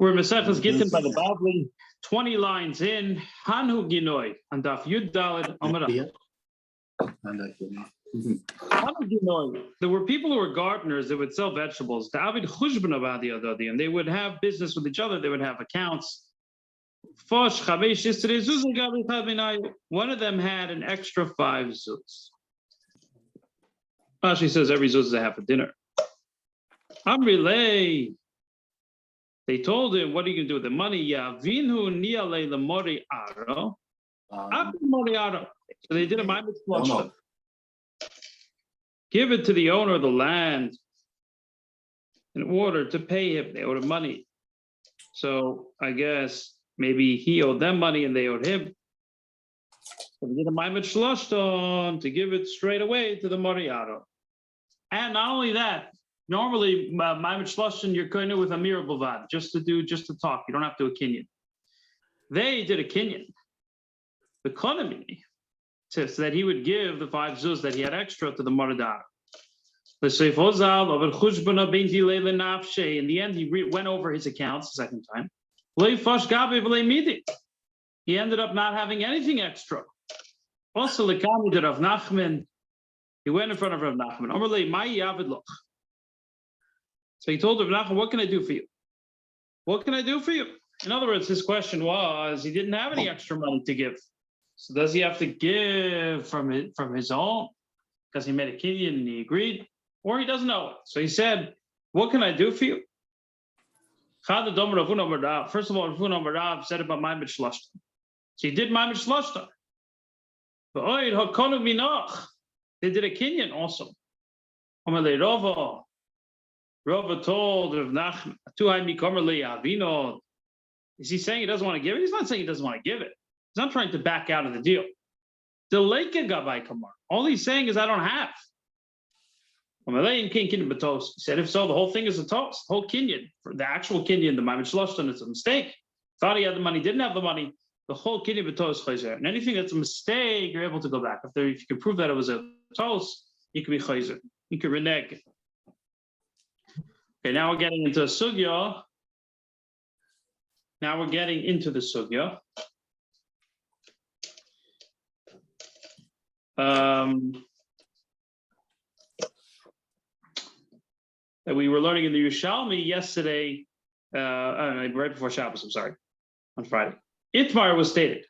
We're Maseches Gittin by the Bavli, 20 lines in, Hanhu Gינאי, on Daf Yud Daled Amar Aleph. Hanhu Gינאי. There were people who were gardeners that would sell vegetables. And they would have business with each other. They would have accounts. One of them had an extra 5 zuz. Rashi says every zuz is a half a dinner. Amrilei. They told him, what are you going to do with the money? So they did a Maimon flush. Give it to the owner of the land in order to pay him. They owed him money. So I guess maybe he owed them money and they owed him. So they did a Maimon Shloshton to give it straight away to the Moriaro. And not only that, normally, Maimon Shloshton, you're going to with Amir Bavad, just to talk. You don't have to do a kinyan. They did a kinyan. The economy says that he would give the 5 zuz that he had extra to the Moradar. In the end, he went over his accounts the second time. He ended up not having anything extra. Also, the Kami did Rav Nachman. He went in front of Rav Nachman. So he told Rav Nachman, what can I do for you? What can I do for you? In other words, his question was, he didn't have any extra money to give. So does he have to give from his own? Because he made a kinyan and he agreed? Or he doesn't know it. So he said, what can I do for you? First of all, Rav Rav said about Maimon Shloshton. So he did Maimon Shloshton. They did a kinyan also. Rava told Rav Nachman, is he saying he doesn't want to give it? He's not saying he doesn't want to give it. He's not trying to back out of the deal. All he's saying is I don't have. He said, if so, the whole thing is a toast. The whole kinyan, the actual kinyan, the Maimon Shloshton, it's a mistake. Thought he had the money, didn't have the money. The whole kinyan b'tos chayzer. And anything that's a mistake, you're able to go back. If you can prove that it was a toast, you can be chayzer. You can renege. Okay, now we're getting into a sugya. Now we're getting into the sugya. That we were learning in the Yerushalmi yesterday, right before Shabbos, I'm sorry, on Friday. Itmar was stated.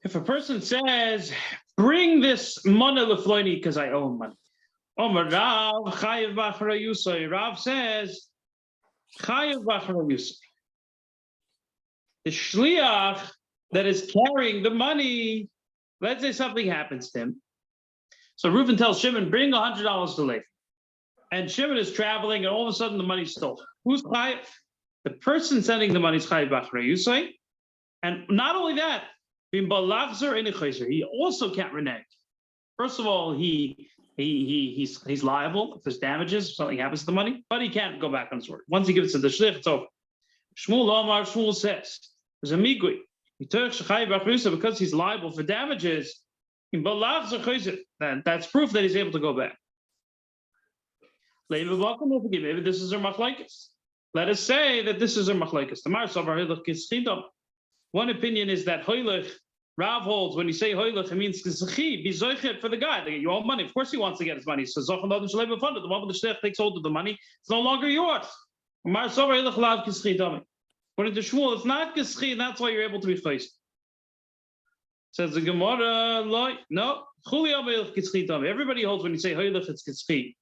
If a person says, bring this money lefloini because I owe him money. Omer Rav chayev b'achra yusay. Rav says chayev b'achra yusay. The shliach that is carrying the money. Let's say something happens to him. So Reuven tells Shimon, bring $100 to Levi. And Shimon is traveling, and all of a sudden the money's stolen. Who's chayev? The person sending the money is chayev b'achra yusay. And not only that, he also can't renege. First of all, he's liable if there's damages, if something happens to the money, but he can't go back on his word. Once he gives it to the shlich, it's over. Shmuel says, there's a migui. Because he's liable for damages, that's proof that he's able to go back. Maybe this is our machlekes. Let us say that this is our machlekes. One opinion is that hoylech, Rav holds, when you say hoylech, it means be zoichet for the guy. You owe money. Of course he wants to get his money. So the one with the shlich takes hold of the money. It's no longer yours. According to Shmuel, it's not geschi, and that's why you're able to be faced. Says the Gemara, no. Everybody holds when you say hoylech, it's geschi.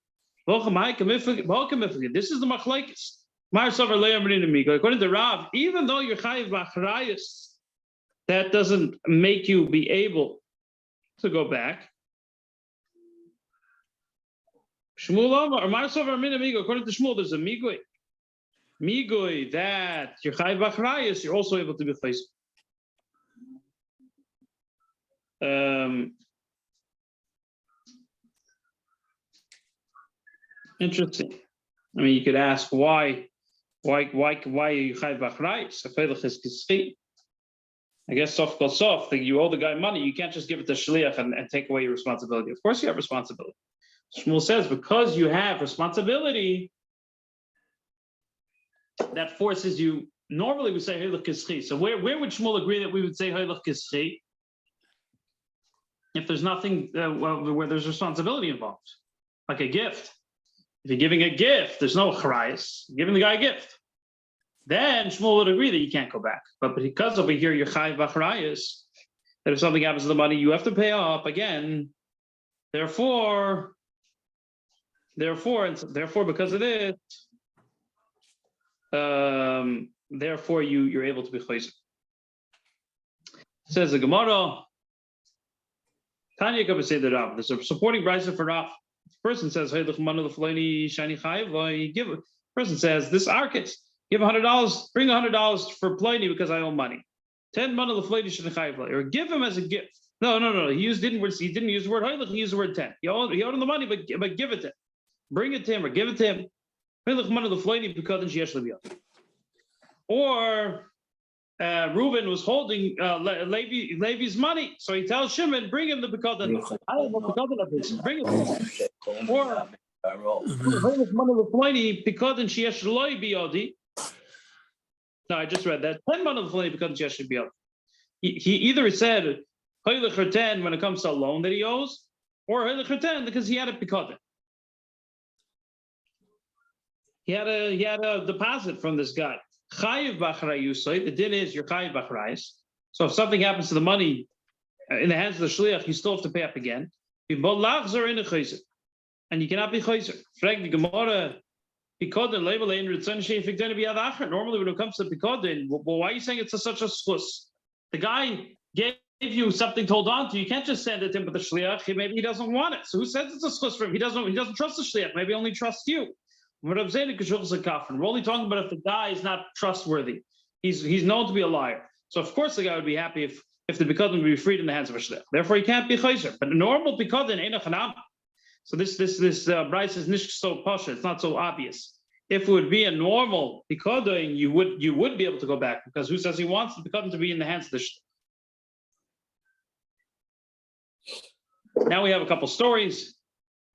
This is the machlekes. According to Rav, even though you're chayiv b'achrayus, that doesn't make you be able to go back. According to Shmuel, there's a migui. Migui that you're chayiv b'achrayus, you're also able to be chayz. Interesting. I mean, you could ask why are you chayiv b'achrayus? Afeilach is geschi. I guess soft called soft. You owe the guy money. You can't just give it to shliach and take away your responsibility. Of course, you have responsibility. Shmuel says, because you have responsibility, that forces you. Normally we say Hilach Kischi. So where would Shmuel agree that we would say Hilach Kischi? If there's nothing where there's responsibility involved, like a gift. If you're giving a gift, there's no charayis. Giving the guy a gift. Then Shmuel would agree that you can't go back. But because over here you're chayiv b'charayis, that if something happens to the money, you have to pay up again. Therefore, because of it, therefore you're able to be chayzer. Says the Gemara. Tanya could say the Rav. There's a supporting brisa for Rav. The person says, "Hey, person says this arkit. Give $100. Bring $100 for Pliny because I owe money. 10 money or give him as a gift. No. He didn't use the word He used the word 10. He owed him the money, but give it to him. Bring it to him or give it to him. Or Reuben was holding Levi's money, so he tells Shimon, bring him the Pekodan. I don't know Pekodan of his. Bring it to him. Or no, I just read that. 10 money of Pliny Pekodan Sheyesh Biyodi. He either said Heilich 10 when it comes to a loan that he owes, or Heilich 10 because he had a Pekodan. He had a deposit from this guy. Chayiv b'acharayusay. The din is you're chayiv b'acharayus. So if something happens to the money in the hands of the shliach, you still have to pay up again. And you cannot be chayzer. Frag the Gemara. Normally, when it comes to Pekodin, well, why are you saying it's such a schus? The guy gave you something to hold on to. You can't just send it to him with the shliach. Maybe he doesn't want it. So who says it's a schus for him? He doesn't trust the shliach. Maybe he only trusts you. We're only talking about if the guy is not trustworthy. He's known to be a liar. So of course the guy would be happy if the Pekodin would be freed in the hands of a shliach. Therefore he can't be chayzer. But a normal Pekodin ain't a chanam. So this Bryce is nicht so pasha. It's not so obvious. If it would be a normal Pekodin, you would be able to go back because who says he wants the Pekodin to be in the hands of the shliach? Now we have a couple stories.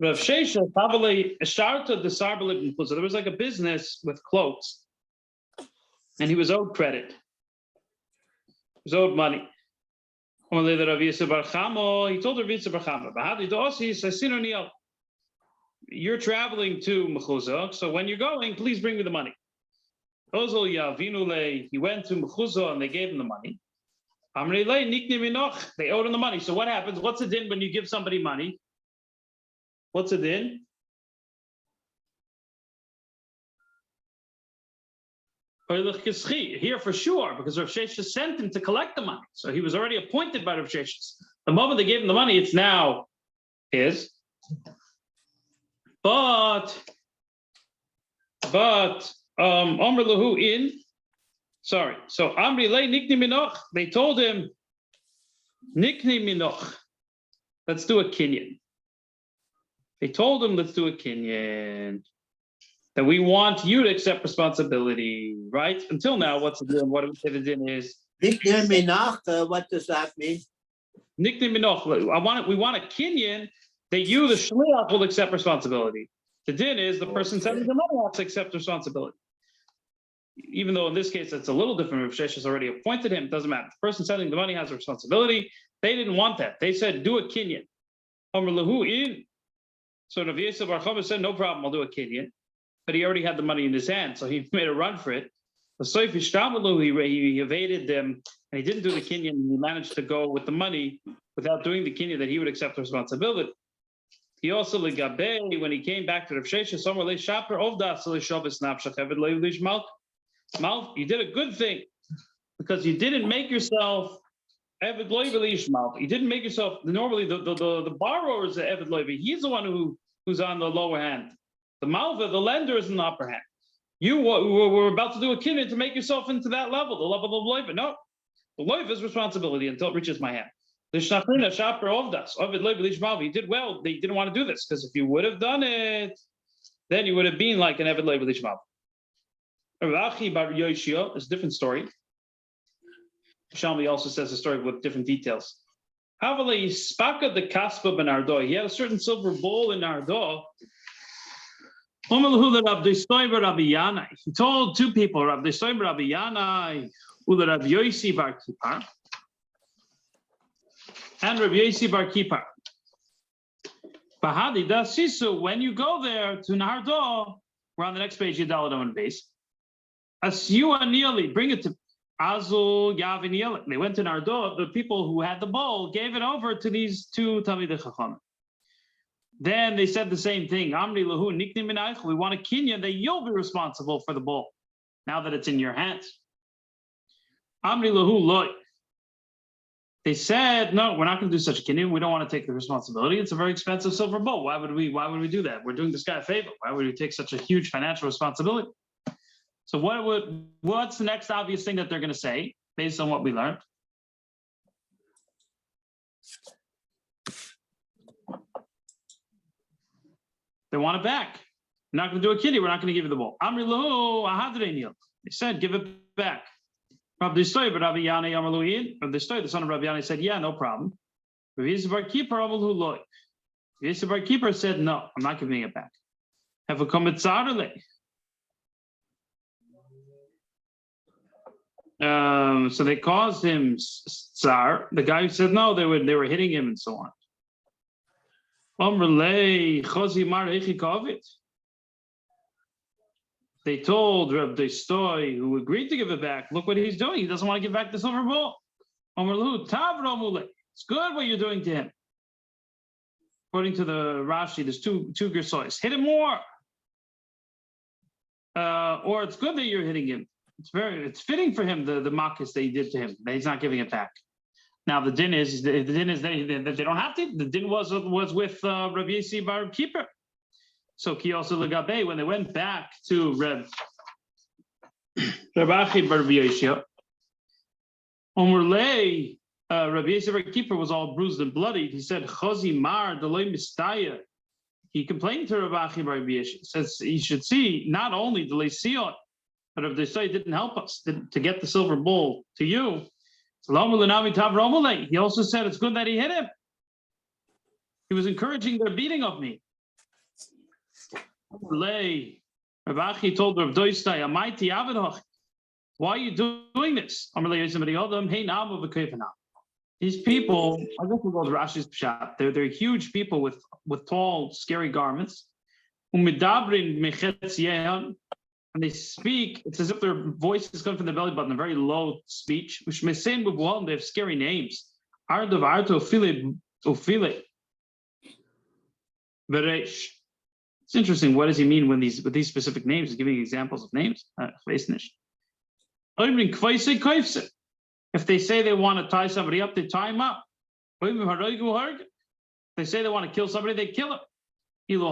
Rav Shesha Pavli Esharta the Sarbalib. There was like a business with clothes, and he was owed credit. He was owed money. He told Rav Yisrael Bar Chama, you're traveling to Mechuzah, so when you're going, please bring me the money. He went to Mechuzah and they gave him the money. They owed him the money. So what happens? What's the din when you give somebody money? What's it in? Here for sure, because Rav Shesha sent him to collect the money. So he was already appointed by Rav Shesha. The moment they gave him the money, it's now his. But Amr Lahu in. Sorry. So Amri Le Nikni Minoch. They told him Nikni Minoch. Let's do a kinyan. They told him, let's do a kinyan. That we want you to accept responsibility, right? Until now, what's the din? What do we say the din is? Nikne Minach, what does that mean? Nikne Minoch. We want a kinyan that you, the shliach, will accept responsibility. The din is the person sending the money has to accept responsibility. Even though in this case it's a little different, Rav Shesha has already appointed him, it doesn't matter. The person sending the money has a responsibility. They didn't want that. They said, do a kinyan. Amr lahu in. So Rav Yisrael Bar Chama said, no problem, I'll do a kinyan. But he already had the money in his hand, so he made a run for it. So he evaded them, and he didn't do the kinyan. He managed to go with the money without doing the kinyan that he would accept the responsibility. He also legabe when he came back to Rav Shesha, somewhere le shaper ovdas le shabes nafshach eved lo yilish malk. Malk, you did a good thing because you didn't make yourself eved lo yilish malk. You didn't make yourself normally the borrower is the eved lo yilish. He's the one who's on the lower hand. The malva, the lender, is in the upper hand. You were about to do a kinyan to make yourself into that level, the level of loiva. No, the loiva is responsibility until it reaches my hand. He did well. They didn't want to do this because if you would have done it, then you would have been like an Eved Leib Lishmav. Rachi bar Yoshia is a different story. Yerushalmi also says a story with different details. Havali spaka the kaspa benardo. He had a certain silver bowl in Nardo. He told two people, Rabbi Soiber Rabbi Yanai, Ula Rabbi Yosi Bar Kippar, and Rabbi Yosi Bar Kippar. Bahadi da Sisu, when you go there to Nardo, we're on the next page, Yadaladam base. As you are nearly, bring it to Azul Yavin. They went to Nardo, the people who had the bowl gave it over to these two Talmidei Chacham. Then they said the same thing. Amri lahu nikni minaych. We want a kinyan that you'll be responsible for the bowl now that it's in your hands. Amri lahu loy. They said, no, we're not going to do such a kinyan. We don't want to take the responsibility. It's a very expensive silver bowl. Why would we do that? We're doing this guy a favor. Why would we take such a huge financial responsibility? So what's the next obvious thing that they're going to say based on what we learned? They want it back. We're not going to do a kiddie. We're not going to give you the bowl. Amri lahu ahadrein. They said, give it back. Rabbi Stoy, but Rabbi Yanai Amaluin, Rabbi Stoy, the son of Rabbi Yanai, said, yeah, no problem. Rabbi Yisrael bar Kippur Amalu loy. Rabbi Yisrael bar Kippur said, no, I'm not giving it back. Have a come tzarle. So they caused him tsar. The guy who said no, they were hitting him and so on. They told Rabbi Stoy, who agreed to give it back, look what he's doing. He doesn't want to give back the silver bowl. It's good what you're doing to him. According to the Rashi, there's two gersois. Hit him more. Or it's good that you're hitting him. It's fitting for him, the makkos that he did to him, that he's not giving it back. Now the din is they don't have to. The din was with Rabbi Yossi bar Kippur. So ki also legabe, when they went back to Rabbi Achi bar Yossi, Omrlei, Rabbi Yossi bar Kippur was all bruised and bloodied. He said, Chozi mar deloi mistaya. He complained to Rabbi Achi bar Yossi. Says you should see not only deloi sion, but if they say didn't help us to get the silver bowl to you. He also said it's good that he hit him. He was encouraging their beating of me. Rabbi Achi told Rav Doistai, why are you doing this? These people, I guess we'll go to Rashi's Pshat. They're huge people with tall, scary garments. And they speak, it's as if their voices come from the belly button, a very low speech, which may say with one, they have scary names. It's interesting. What does he mean with these specific names? He's giving examples of names. If they say they want to tie somebody up, they tie him up. If they say they want to kill somebody, they kill him. If they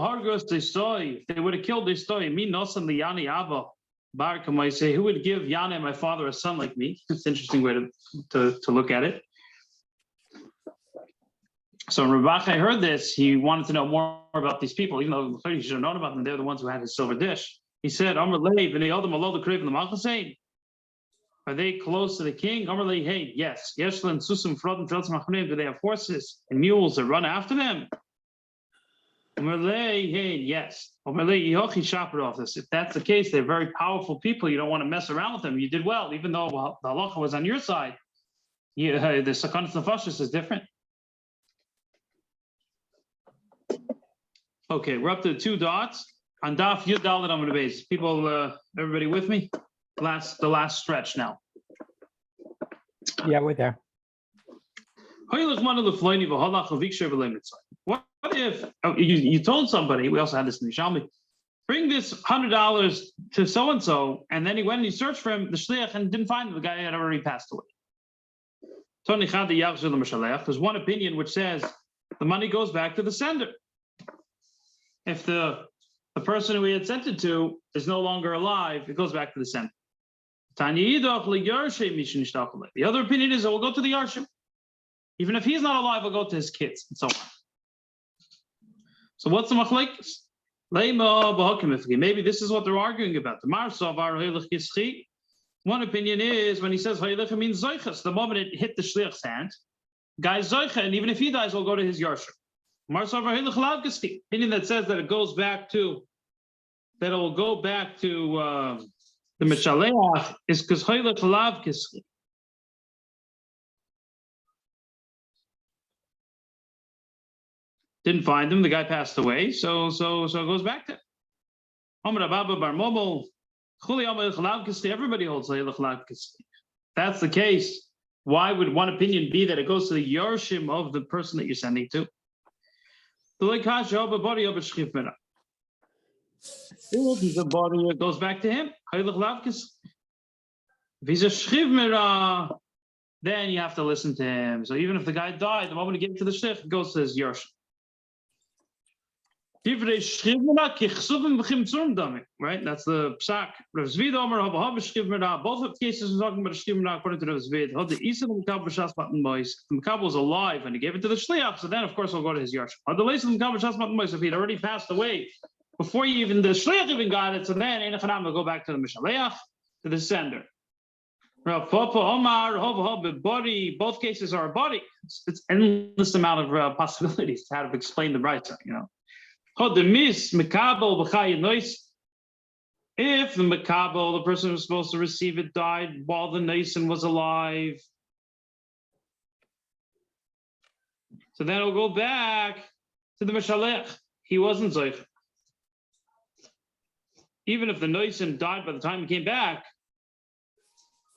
would have killed this story, me nosan liyani abba bar say, who would give Yana, my father, a son like me? It's an interesting way to look at it. So when Rabbi Achi heard this, he wanted to know more about these people, even though he should have known about them. They're the ones who had his silver dish. He said, are they close to the king? Hey, yes. Do they have horses and mules that run after them? Yes. If that's the case, they're very powerful people. You don't want to mess around with them. You did well, even though the halacha was on your side. The sakanat nefashos is different. Okay, we're up to 2 dots on daf yud dalet on the base. People, everybody with me? The last stretch now. Yeah, we're there. What if you told somebody, we also had this in Yerushalmi, bring this $100 to so-and-so, and then he went and he searched for him, the shliach, and didn't find him. The guy had already passed away. There's one opinion which says the money goes back to the sender. If the person who he had sent it to is no longer alive, it goes back to the sender. The other opinion is that we'll go to the Yarshim. Even if he's not alive, we'll go to his kids, and so on. So what's the machlekes? Maybe this is what they're arguing about. One opinion is when he says it means zoichas. The moment it hit the shliach's hand, Guy's Zoicha, and even if he dies, we'll go to his Yarshim. Opinion that says that it goes back to, that it will go back to the Mishaleach is because Hoylech Lav Kiski. Didn't find him, the guy passed away, so it goes back to him. Everybody holds Hoylech Lav Kiski. That's the case. Why would one opinion be that it goes to the Yarshim of the person that you're sending to? If he's a body, it goes back to him. If he's a Shchivmira, then you have to listen to him. So even if the guy died, the moment he gets to the Shlich, it goes to his Yarshim. Right? That's the psak. Both cases are talking about a shchivmira according to Rav Zvid. The Makab was alive and he gave it to the shliach, so then of course we'll go to his yarshim. If he'd already passed away before the shliach even got it, so then we'll go back to the mishaleach, to the sender. Rav Papa Omar, body. Both cases are a body. It's endless amount of possibilities to how to explain the brayta, you know. If the Makabel, the person who was supposed to receive it, died while the Nason was alive, so then it'll go back to the Mishalech. He wasn't Zoich. Even if the Nason died by the time he came back,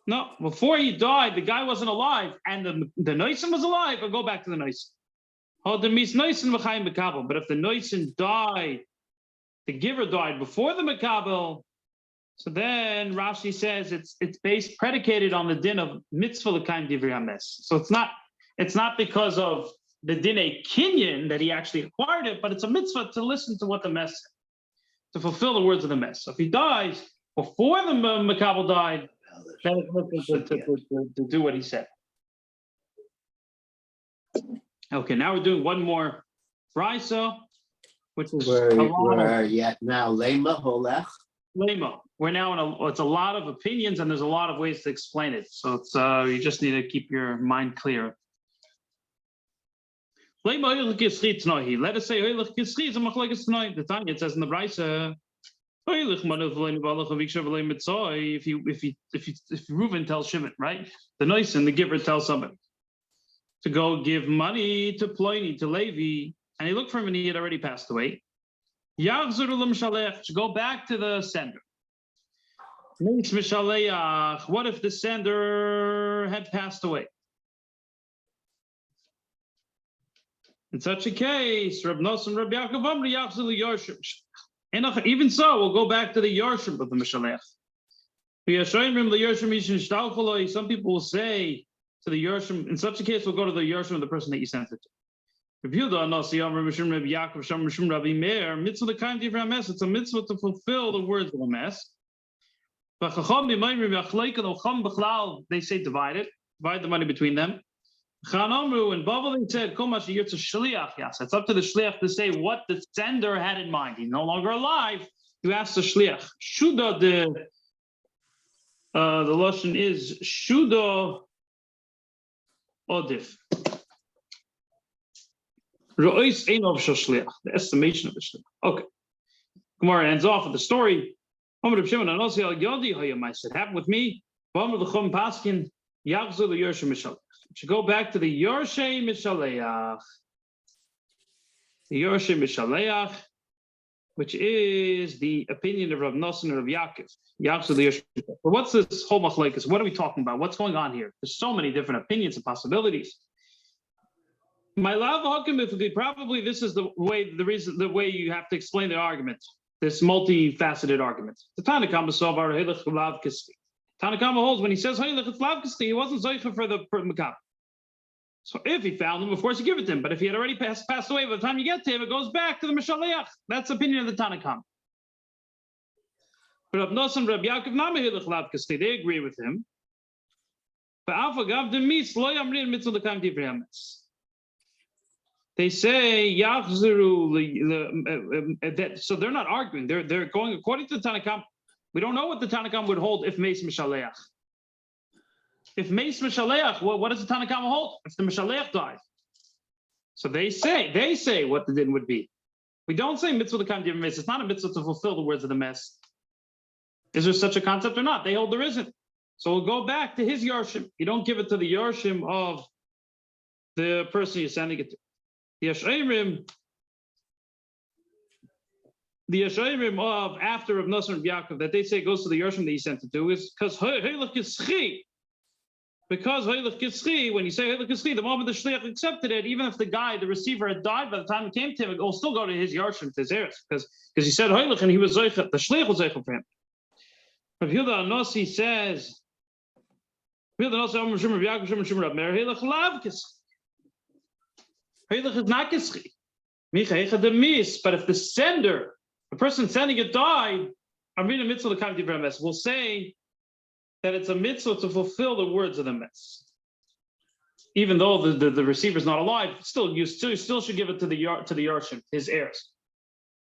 no, before he died, the guy wasn't alive, and the Nason was alive, it'll go back to the Nason. But if the Noisen died, the giver died before the Makabel, so then Rashi says it's predicated on the din of mitzvah l'kaim divrei hames. So it's not because of the dinei kinyan that he actually acquired it, but it's a mitzvah to listen to what the mess said, to fulfill the words of the mess. So if he dies before the Makabel died, then it's to do what he said. Okay, now we're doing one more brisa, which is we're yet now lema holech. Lema. We're now in it's a lot of opinions and there's a lot of ways to explain it. So it's you just need to keep your mind clear. Lema hoylech kischi tnohi. Let us say hoylech kischi is a machlekes tnohi. The Tanya it says in the brisa, hoylech manav v'lein v'alach aviksha v'lein mitzoi. If Reuven tells Shimon, right, the Noisen, the giver tells somebody to go give money to Ploini, to Levi, and he looked for him and he had already passed away. To go back to the sender. What if the sender had passed away? In such a case, Reb Nosson, Reb Yaakov Amri, Yachzul Yorshim. Even so, we'll go back to the Yorshim of the Mishalech. Some people will say, to the Yerushalmi, in such a case, we'll go to the Yerushalmi of the person that you sent it to. It's a mitzvah to fulfill the words of a mess. They say divide the money between them. In Bavli said, it's up to the shliach to say what the sender had in mind. He's no longer alive. You ask the shliach. Shuda, the lashon is Shuda Odif. Ro'is ein of shliach, the estimation of the shliach. Okay. Gemara ends off with the story. It happened with me. Should go back to the Yerushalmi Mishaleach. The Yerushalmi Mishaleach, which is the opinion of Rav Nosson and Rav Yaakov. But what's this whole machlekes? What are we talking about? What's going on here? There's so many different opinions and possibilities. My lav hakamifli, probably this is the way you have to explain the argument, this multifaceted argument. The Tanakama Sovar Hilech Lav Kisti. Tanakama holds when he says Hilech Lav Kisti, he wasn't zeicha for the Makab. So if he found him, of course you give it to him. But if he had already passed away, by the time you get to him, it goes back to the Mishaleach. That's the opinion of the Tanakam. But Rav Nosson, Rav Yaakov, Nami Hilech Lav Kisti, they agree with him. They say Yachzuru, so they're not arguing. They're going according to the Tanakam. We don't know what the Tanakam would hold if Meis Mishaleach. if Meis Mishaleach, what does the Tanakama hold? If the Mishaleach died. So they say what the din would be. We don't say mitzvah to come to mes. It's not a mitzvah to fulfill the words of the mes. Is there such a concept or not? They hold there isn't. So we'll go back to his Yerushalmi. You don't give it to the Yerushalmi of the person you're sending it to. The Yeshayrim of after of Nosson and Yaakov that they say goes to the Yerushalmi that he sent it to is because Hoylech Kischi. Because Hoylech Kischi, when you say Hoylech Kischi, the moment the Shliach accepted it, even if the guy, the receiver, had died by the time it came to him, it will still go to his Yerushalmi, to his heirs, because he said Hoylech and he was Zoichet, the Shliach was Zoichet for him. Rav Yehuda Anossi says, Rav Yehuda Anossi, Omer Shimon, Rav Yaakov, Shimon, Shimon, Rav Meir, Hoylech Lav Kischi. Hoylech is not Kischi. Micha the mis, but if the sender, the person sending it died, I'm reading a mitzvah to come to mes. We'll say that it's a mitzvah to fulfill the words of the mes. Even though the receiver is not alive, you still should give it to the Yerushalmi, his heirs.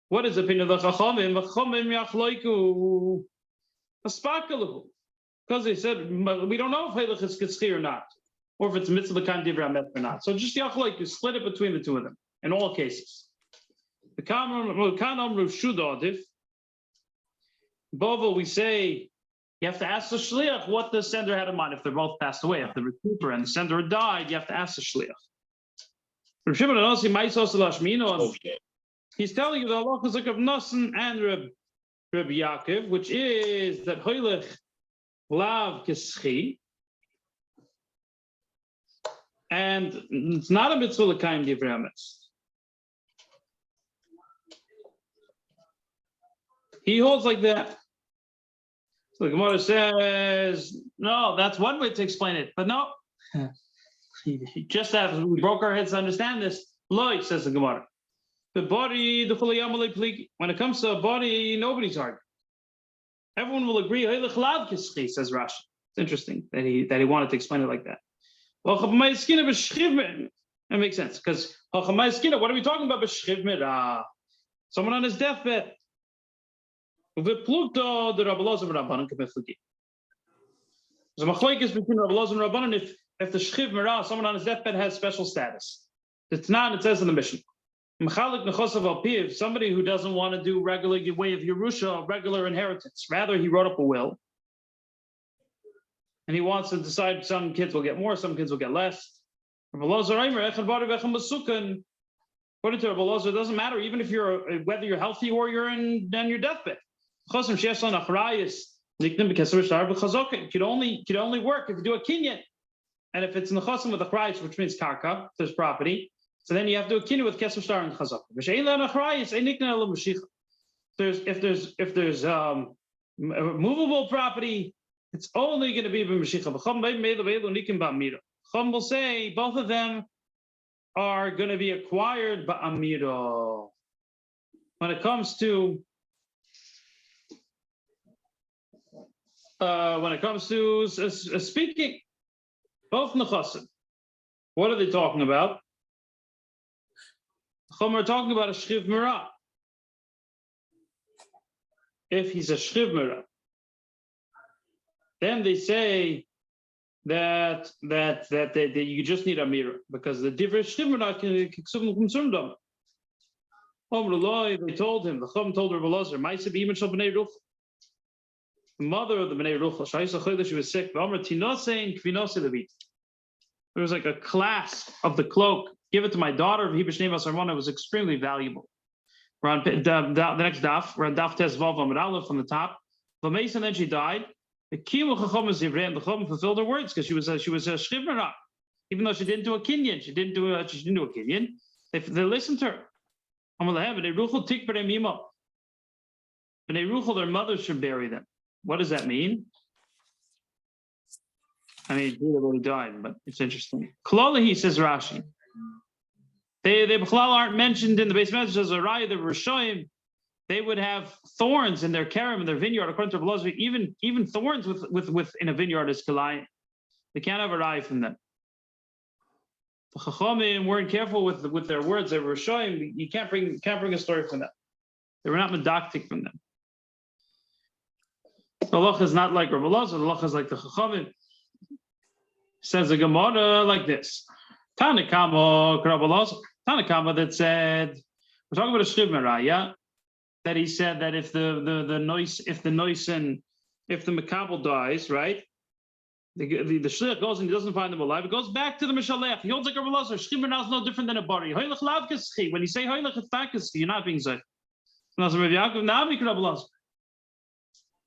What is the opinion of the Chachamim? Chachamim yachloiku. Because they said we don't know if Hoylech is Kischi or not, or if it's mitzvah to come to mes or not. So just yachloiku, split it between the two of them in all cases. The Kanam Rav Shudadif, Bovo, we say you have to ask the shliach what the sender had in mind. If they're both passed away, if the receiver and the sender died, you have to ask the shliach. He's telling you the halachas of Nosson and Reb Yaakov, which is that Hoylech Lav Kischi, and it's not a mitzvah l'kaim divrei hametz. He holds like that. So the Gemara says, no, that's one way to explain it. But no, just as we broke our heads to understand this, Loi, says the Gemara. The body, when it comes to a body, nobody's arguing. Everyone will agree, says Rashi. It's interesting that he wanted to explain it like that. That makes sense, because what are we talking about? Someone on his deathbed. There's a machlokes between Rabbi Elazar and Rabbanan if the shchiv merah, someone on his deathbed, has special status. It's not, it says in the mission. Somebody who doesn't want to do regular way of Yerusha, regular inheritance. Rather, he wrote up a will. And he wants to decide some kids will get more, some kids will get less. According to Rabbi Elazar, it doesn't matter, even if whether you're healthy or you're on your deathbed. You could only work if you do a kinyan, and if it's nechasim with a chrayis, which means karka, there's property. So then you have to do a kinyan with keser shtar and chazaka. If there's movable property, it's only going to be b'mashicha. Chum will say both of them are going to be acquired ba'amiro. When it comes to speaking, both nechasim. What are they talking about? Chum are talking about a shchiv merah. If he's a shchiv merah, then they say that you just need a mirror because the divrei shchiv merah can consume them. They told him. The Chum told Rabbi Elazar, "Ma'aseh b'imah shel bnei Ruchel." The mother of the Bnei Ruchel, she was sick. There was like a clasp of the cloak. Give it to my daughter. It was extremely valuable. We're on the next daf. We're on daf Tes Vav Amud Aleph from the top. And then she died. The Chacham fulfilled her words because she was a shchiv merah, even though she didn't do a kinyan. She didn't do a kinyan. They listened to her. Bnei Ruchel, their mothers should bury them. What does that mean? I mean, he already died, but it's interesting. Klolahi, says Rashi. They aren't mentioned in the base message as a raya. The Rishoyim, they would have thorns in their kerem, in their vineyard. According to Rabbi Elazar, even thorns with in a vineyard is kalai. They can't have a raya from them. The Chachamim weren't careful with their words. They were Rishoyim. You can't bring a story from them. They were not medactic from them. The halacha is not like Rabbi Elazar. The halacha is like the Chachamim. Says the Gemara like this. Tanakama that said, we're talking about a Shchivmera, yeah? That he said that if the Makabel dies, right? The shliach goes and he doesn't find them alive. It goes back to the Mishalech. He holds like a Rabbi Shchivmera is no different than a bari. When you say hoylech it's takaschi, you're not being zayich.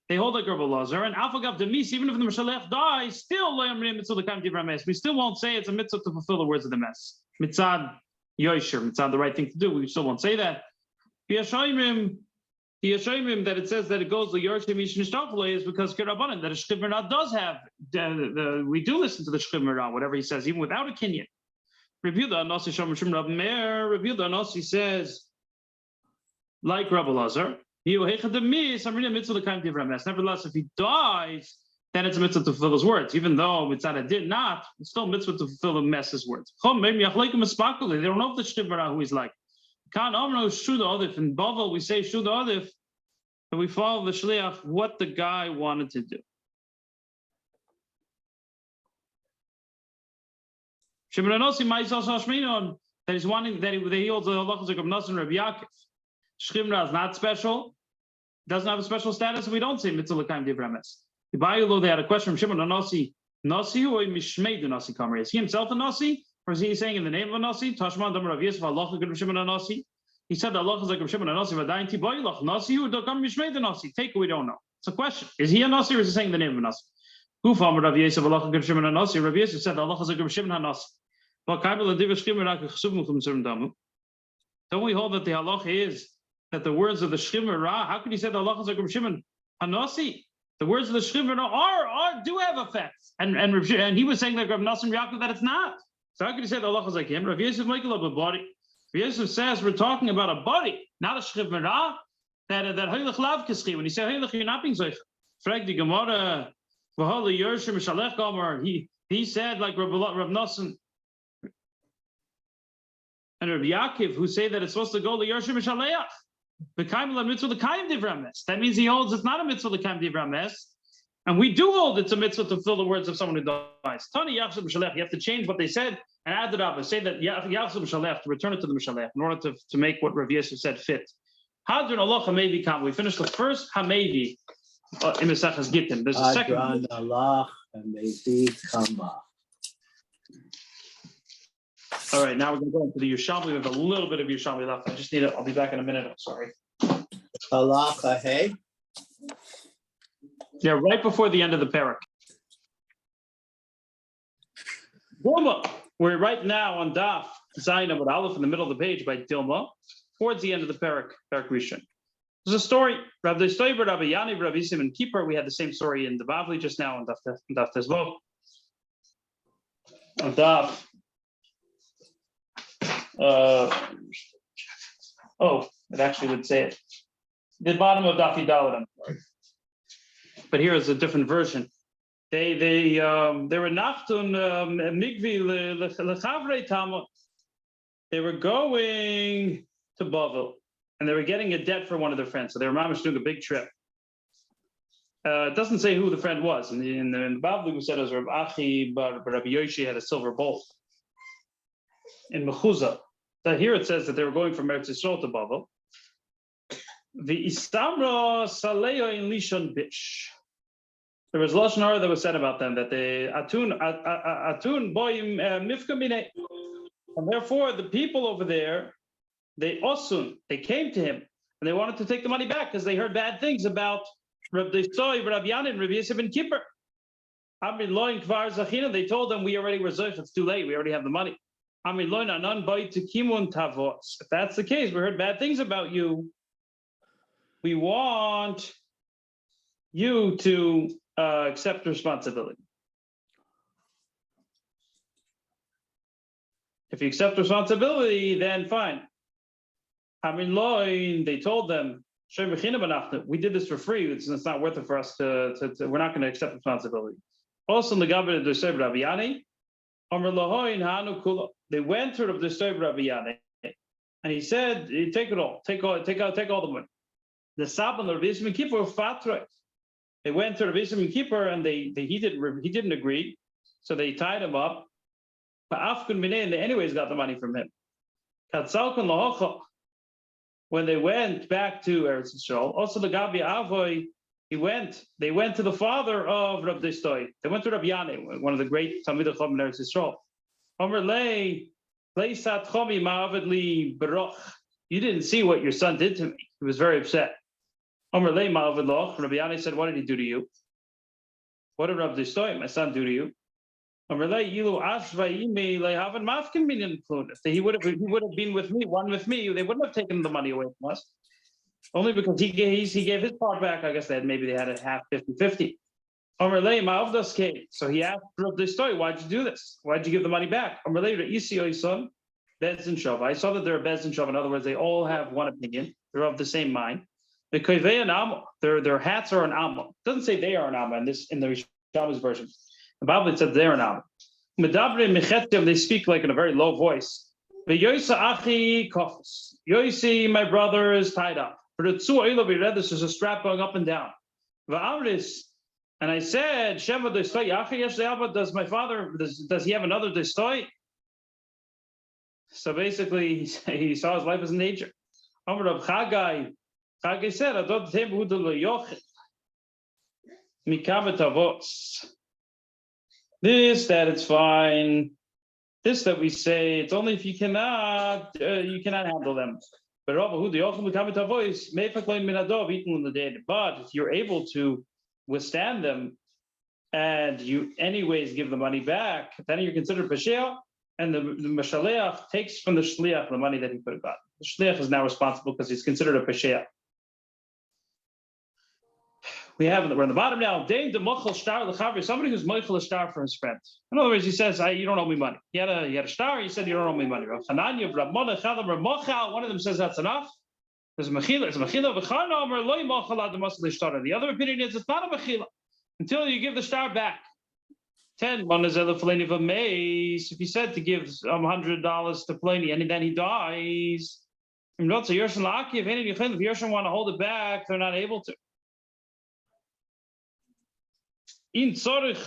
They hold like Rabbi Lazar, and Alfagav Demis, even if the Mishalech dies, still we still won't say it's a mitzvah to fulfill the words of the mess. Mitzad Yosher, mitzad the right thing to do. We still won't say that. Yashayimim that it says that it goes the Yerushalmi Mishnishtafelei is because Kirabanan that a Shchivmera does have. We do listen to the Shchivmera, whatever he says, even without a kinyan. Rabbi Yehuda Anasi says, like Rabbi Lazar. Nevertheless, if he dies, then it's a mitzvah to fulfill his words. Even though Mitzvah did not, it's still a mitzvah to fulfill the mess's words. They don't know if the Shchivmera who he's like. In Bavli, we say Shuda Adif, and we follow the Shliach, what the guy wanted to do. Shimon Anosi Ma'isal Shashminon, that he's wanting, that he holds the halachas of Nas and Rabbi Yaakov. Shchivmera is not special, doesn't have a special status, and we don't say mitzvah l'kaim divrei emes. They had a question from Shimon Nasi. Nasi or mishmei the Nasi kamer? Is he himself a Nasi, or is he saying in the name of a Nasi? Tashman Damar Rav Yosef halacha good Shimon Nasi. He said the halacha is like Shimon Nasi. V'adayin tiboylach Nasi or dokam mishmei the Nasi. Take it, we don't know. It's a question. Is he a Nasi or is he saying the name of a Nasi? Gufam Rav Yosef halacha good Shimon Nasi. Rav Yosef said the halacha is like Shimon Nasi. Don't we hold that the halacha is that the words of the Shchivmera, how could he say the halachas are Shimon Hanasi? The words of the Shchivmera do have effects, and he was saying like Rav Nassim Yaakov that it's not. So how could he say the halachas like him? Rav Yosef Michael of a body. Rav Yosef says we're talking about a body, not a Shchivmera. That hoylech lav kischi. When you say hoylech, you're not being zoich. Frag the Gemara, v'hol Yerushalmi Mishalech Gomer. He said like Rav Nassim and Rav Yaakov who say that it's supposed to go to Yerushalmi Mishalech. That means he holds it's not a mitzvah l'kaim divrei emes, and we do hold it's a mitzvah to fulfill the words of someone who dies. Tani yachshav b'shalech. You have to change what they said and add it up and say that yachshav b'shalech to return it to the mishalech in order to make what Rav Yosef said fit. Hadron Allah Hamevi kam. We finished the first Hamevi in Maseches Gittin. There's a second. Hadron Allah Hamevi kama. All right, now we're going to go into the Yerushalmi. We have a little bit of Yerushalmi left. I just need it. I'll be back in a minute. I'm sorry. Halacha hey. Yeah, right before the end of the Perek. Dlema. We're right now on Daf Zayin Amud Aleph in the middle of the page by Dlema, towards the end of the Perek Rishon. There's a story. Rabbi Stoiber, Rabbi Yani, Rabbi Yisim, and Kippur. We had the same story in the Bavli just now on Daf Tezvot. On Daf. It actually would say it. The bottom of Daf Yudalad, I'm sorry. But here is a different version. They were nachtun migvi lechavrei Talmud. They were going to Bavli, and they were getting a debt for one of their friends. So they were mamish doing a big trip. It doesn't say who the friend was. In the Bavli, we said it was Rav Achi, but Rabbi Yoshi had a silver bowl. In Mechuzah. So here it says that they were going from Eretz Yisrael to Bavli. The Istamra Saleyo in Lishon Bish. There was Lashon Hara that was said about them that they Atun Boyim Mifkamine. And therefore, the people over there, they came to him and they wanted to take the money back because they heard bad things about Rabbi Soy, Rabbi Yanin, Rabbi Yosef, and Kippur. They told them we already reserved. It's too late. We already have the money. If that's the case, we heard bad things about you. We want you to accept responsibility. If you accept responsibility, then fine. They told them, we did this for free. It's not worth it for us to we're not going to accept responsibility. Also, they went to Rabbi Yane, and he said, take it all, take all the money. The Sab and the Rabbi Yisrael Kippur fatra. They went to Rabbi Yisrael Kippur, and he didn't agree. So they tied him up. And they anyways got the money from him. When they went back to Eretz Yisrael, also the Gabi Avoy, they went to the father of Rabbi Destoy. They went to Rabbi Yanai, one of the great Talmidei Chacham in Eretz Yisrael. You didn't see what your son did to me. He was very upset. Rabbi Yanai said, what did he do to you? What did Rabbi Destoy, my son, do to you? If he would have been with me, one with me, they wouldn't have taken the money away from us. Only because he gave his part back. I guess maybe they had a half 50-50. So he asked Rabbi Destoy, why'd you do this? Why'd you give the money back? I saw that they're Bezdin Shov. In other words, they all have one opinion. They're of the same mind. Their hats are an amma. It doesn't say they are an amma in the Yerushalmi's version. The Bible it says they're an amma. They speak like in a very low voice. Yosi, my brother, is tied up. We read this as a strap going up and down. And I said, does my father, does he have another Destoy? So basically, he saw his life as in danger. Chagai said, this, that it's fine. This that we say, it's only if you cannot handle them. But if you're able to withstand them and you anyways give the money back, then you're considered Pesheah, and the Mashaleach takes from the Shliach the money that he could have gotten. The Shliach is now responsible because he's considered a Pesheah. We're on the bottom now. Somebody who's moichel a star for his friend. In other words, he says, you don't owe me money. He had a star, he said, you don't owe me money. One of them says that's enough. There's a mechila. The other opinion is it's not a mechila until you give the star back. 10. If he said to give $100 to Pliny and then he dies, if Yerushalmi want to hold it back, they're not able to. Even if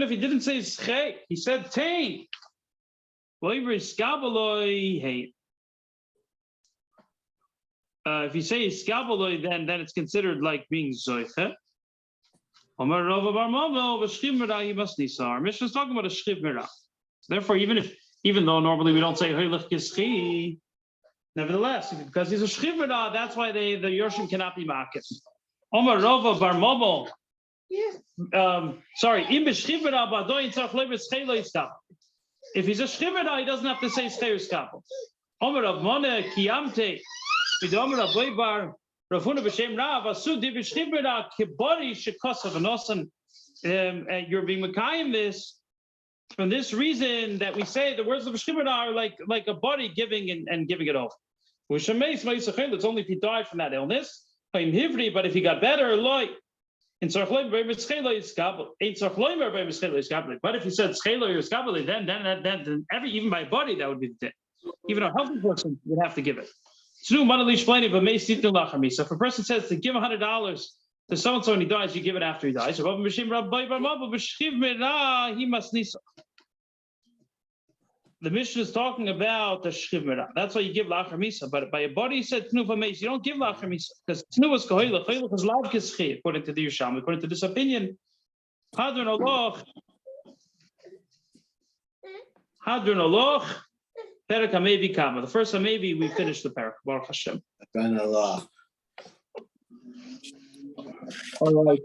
he didn't say schei, he said tain. If you say iskabaloi, then it's considered like being zoiche. Our mission is talking about a shchiv mirah. Therefore, even though normally we don't say heilich kischi, nevertheless, because he's a shchiv mirah, that's why the Yerushalmi cannot be makif. Omar Rova Bar Momo. If he's a shchivera, he doesn't have to say scheius kapel. Omar Rav Mona Kiyamte. Vidomer Rav Leibar Ravuna b'Shem Rav Asu Di b'Shchivera Kibori Shekosav Anosan. You're being Mekayim this from this reason that we say the words of shchivera are like a body giving and giving it over. It's only if he died from that illness. But if he got better, loy. But if he said schelo or skabali, then even by body that would be the thing. Even a healthy person would have to give it. So if a person says to give $100 to someone when he dies, you give it after he dies. He must nisa. The Mishnah is talking about the shchiv mirah. That's why you give la'achar misa. But by a body, he said tnuva meis. You don't give la'achar misa because tnuva is kohelah. Kohelah is lav kischei, according to the Yerushalmi. According to this opinion, hadron aloch, Perek hamevi kama. The first hamevi we finished the Perek. Baruch Hashem. Allah. All right.